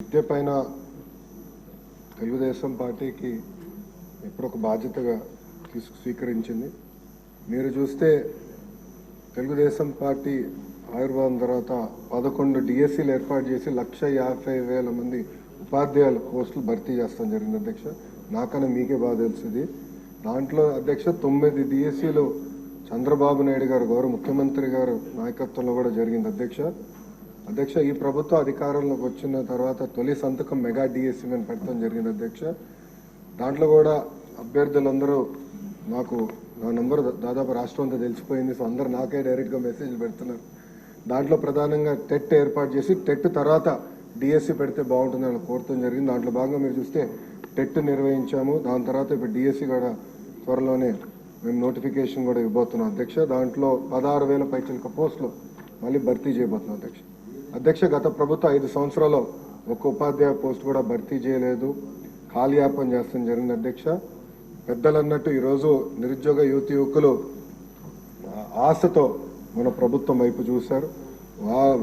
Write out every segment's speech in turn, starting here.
విద్య పైన తెలుగుదేశం పార్టీకి ఎప్పుడు ఒక బాధ్యతగా స్వీకరించింది. మీరు చూస్తే తెలుగుదేశం పార్టీ ఆవిర్భావం తర్వాత 11 డిఎస్సీలు ఏర్పాటు చేసి 1,50,000 మంది ఉపాధ్యాయుల పోస్టులు భర్తీ చేస్తాం జరిగింది అధ్యక్ష. నాకన్నా మీకే బాగా తెలుస్తుంది. దాంట్లో అధ్యక్ష 9 డిఎస్సీలు చంద్రబాబు నాయుడు గారు గౌరవ ముఖ్యమంత్రి గారు నాయకత్వంలో కూడా జరిగింది అధ్యక్ష. ఈ ప్రభుత్వం అధికారంలోకి వచ్చిన తర్వాత తొలి సంతకం మెగా డిఎస్సీ మీద పెట్టడం జరిగింది అధ్యక్ష. దాంట్లో కూడా అభ్యర్థులందరూ నాకు నా నంబర్ దాదాపు రాష్ట్రం అంతా తెలిసిపోయింది. సో అందరూ నాకే డైరెక్ట్గా మెసేజ్లు పెడుతున్నారు. దాంట్లో ప్రధానంగా టెట్ ఏర్పాటు చేసి టెట్ తర్వాత డిఎస్సీ పెడితే బాగుంటుందని కోరటం జరిగింది. దాంట్లో భాగంగా మీరు చూస్తే టెట్ నిర్వహించాము. దాని తర్వాత ఇప్పుడు డిఎస్సీ కూడా త్వరలోనే మేము నోటిఫికేషన్ కూడా ఇవ్వబోతున్నాం అధ్యక్ష. దాంట్లో 16,000 పైచిలక పోస్టులు మళ్ళీ భర్తీ చేయబోతున్నాం అధ్యక్ష. గత ప్రభుత్వం 5 సంవత్సరాల్లో ఒక్క ఉపాధ్యాయ పోస్ట్ కూడా భర్తీ చేయలేదు, కాలయాపన చేస్తాం జరిగింది అధ్యక్ష. పెద్దలు అన్నట్టు ఈరోజు నిరుద్యోగ యువకులు ఆశతో మన ప్రభుత్వం వైపు చూశారు.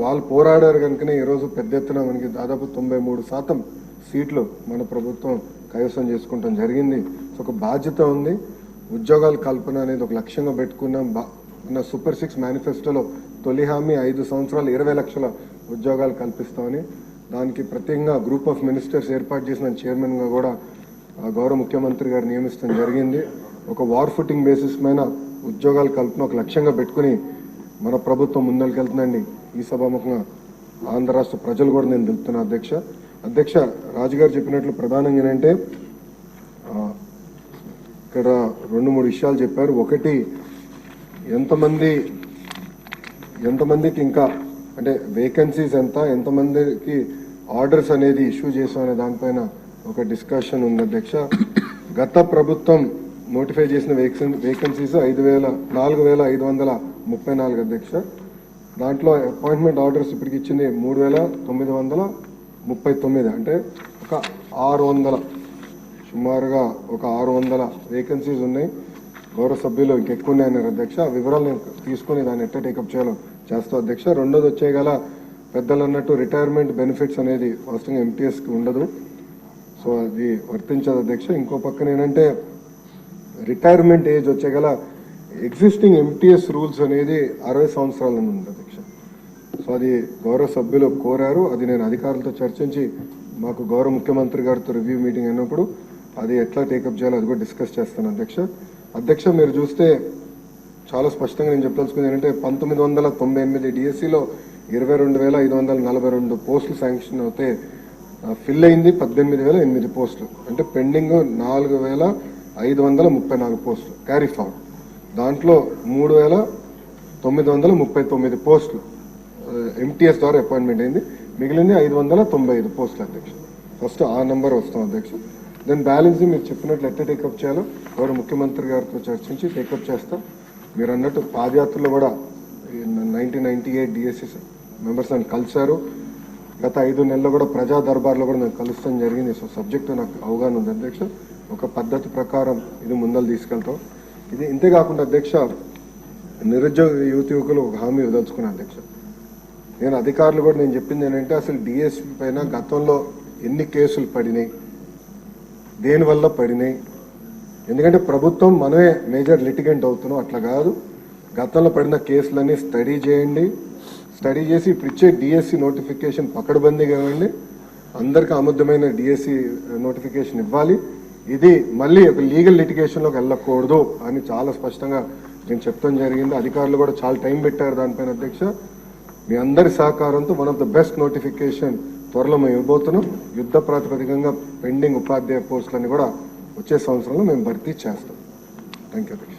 వాళ్ళు పోరాడారు కనుకనే ఈరోజు పెద్ద ఎత్తున మనకి దాదాపు 93% సీట్లు మన ప్రభుత్వం కైవసం చేసుకుంటాం జరిగింది. సో ఒక బాధ్యత ఉంది. ఉద్యోగాల కల్పన అనేది ఒక లక్ష్యంగా పెట్టుకున్నాం. మన సూపర్ 6 మేనిఫెస్టోలో తొలి హామీ 5 సంవత్సరాలు 20 లక్షల ఉద్యోగాలు కల్పిస్తామని, దానికి ప్రత్యేకంగా గ్రూప్ ఆఫ్ మినిస్టర్స్ ఏర్పాటు చేసిన చైర్మన్గా కూడా గౌరవ ముఖ్యమంత్రి గారు నియమిస్తాం జరిగింది. ఒక వార్ ఫుటింగ్ బేసిస్ పైన ఉద్యోగాల కల్పన ఒక లక్ష్యంగా పెట్టుకుని మన ప్రభుత్వం ముందరికెళ్తుందండి. ఈ సభాముఖంగా ఆంధ్ర రాష్ట్ర ప్రజలు కూడా నేను తెలుపుతున్నా అధ్యక్ష. రాజుగారు చెప్పినట్లు ప్రధానంగా ఏంటంటే ఇక్కడ 2-3 విషయాలు చెప్పారు. ఒకటి, ఎంతమందికి ఇంకా అంటే వేకెన్సీస్ ఎంతమందికి ఆర్డర్స్ అనేది ఇష్యూ చేసామనే దానిపైన ఒక డిస్కషన్ ఉంది అధ్యక్ష. గత ప్రభుత్వం నోటిఫై చేసిన వేకెన్సీస్ 4,534 అధ్యక్ష. దాంట్లో అపాయింట్మెంట్ ఆర్డర్స్ ఇప్పటికి ఇచ్చింది 3,939, అంటే ఒక 600, సుమారుగా ఒక 600 వేకెన్సీస్ ఉన్నాయి. గౌరవ సభ్యులు ఇంకెక్కువ ఉన్నాయన్నారు అధ్యక్ష. ఆ వివరాలు నేను తీసుకుని దాన్ని ఎట్లా టేకప్ చేయాలో చేస్తాం అధ్యక్ష. రెండోది వచ్చేగల పెద్దలు అన్నట్టు రిటైర్మెంట్ బెనిఫిట్స్ అనేది వాస్తవంగా ఎంటీఎస్కి ఉండదు, సో అది వర్తించదు అధ్యక్ష. ఇంకో పక్కన ఏంటంటే రిటైర్మెంట్ ఏజ్ వచ్చేగల ఎగ్జిస్టింగ్ ఎంటీఎస్ రూల్స్ అనేది 60 సంవత్సరాల ఉంది అధ్యక్ష. సో అది గౌరవ సభ్యులు కోరారు. అది నేను అధికారులతో చర్చించి మాకు గౌరవ ముఖ్యమంత్రి గారితో రివ్యూ మీటింగ్ అయినప్పుడు అది ఎట్లా టేకప్ చేయాలో అది కూడా డిస్కస్ చేస్తాను అధ్యక్ష. మీరు చూస్తే చాలా స్పష్టంగా నేను చెప్పదలుచుకుంది ఏంటంటే 1998 డిఎస్సీలో 22,542 పోస్టులు శాంక్షన్ అవుతే ఫిల్ అయింది 18,008 పోస్టులు, అంటే పెండింగ్ 4,534 పోస్టులు క్యారీ ఫార్వర్డ్. దాంట్లో 3,939 పోస్టులు ఎంటీఎస్ ద్వారా అపాయింట్మెంట్ అయింది. మిగిలింది 595 పోస్టులు అధ్యక్ష. ఫస్ట్ ఆ నెంబర్ వస్తాం అధ్యక్ష. దెన్ బ్యాలెన్స్ మీరు చెప్పినట్లు ఎట్లా టేకప్ చేయాలో గౌరవ ముఖ్యమంత్రి గారితో చర్చించి టేకప్ చేస్తాం. మీరు అన్నట్టు పాదయాత్రలో కూడా 1998 డిఎస్సీ మెంబర్స్ అని కలిశారు. గత 5 నెలల్లో కూడా ప్రజా దర్బార్లో కూడా నాకు కలుస్తాం జరిగింది. సో సబ్జెక్టు నాకు అవగాహన ఉంది అధ్యక్ష. ఒక పద్ధతి ప్రకారం ఇది ముందలు తీసుకెళ్తాం. ఇది ఇంతేకాకుండా అధ్యక్ష, నిరుద్యోగ యువకులు ఒక హామీ వదలుచుకున్నాను అధ్యక్ష. నేను అధికారులు కూడా నేను చెప్పింది ఏంటంటే అసలు డిఎస్పీ పైన గతంలో ఎన్ని కేసులు పడినాయి, దేనివల్ల పడినాయి, ఎందుకంటే ప్రభుత్వం మనమే మేజర్ లిటిగెంట్ అవుతున్నాం, అట్లా కాదు. గతంలో పడిన కేసులన్నీ స్టడీ చేయండి. స్టడీ చేసి ఇప్పుడు ఇచ్చే డిఎస్సి నోటిఫికేషన్ పకడ్బందీగా ఇవ్వండి. అందరికీ ఆమోదమైన డిఎస్సి నోటిఫికేషన్ ఇవ్వాలి. ఇది మళ్ళీ ఒక లీగల్ లిటిగేషన్లోకి వెళ్ళకూడదు అని చాలా స్పష్టంగా నేను చెప్తాం జరిగింది. అధికారులు కూడా చాలా టైం పెట్టారు దానిపైన అధ్యక్ష. మీ అందరి సహకారంతో one of the best notification త్వరలో మేము ఇవ్వబోతున్నాం. యుద్ధ ప్రాతిపదికంగా పెండింగ్ ఉపాధ్యాయ పోస్టులని కూడా వచ్చే సంవత్సరంలో మేము భర్తీ చేస్తాం. థ్యాంక్ యూ అధ్యక్ష.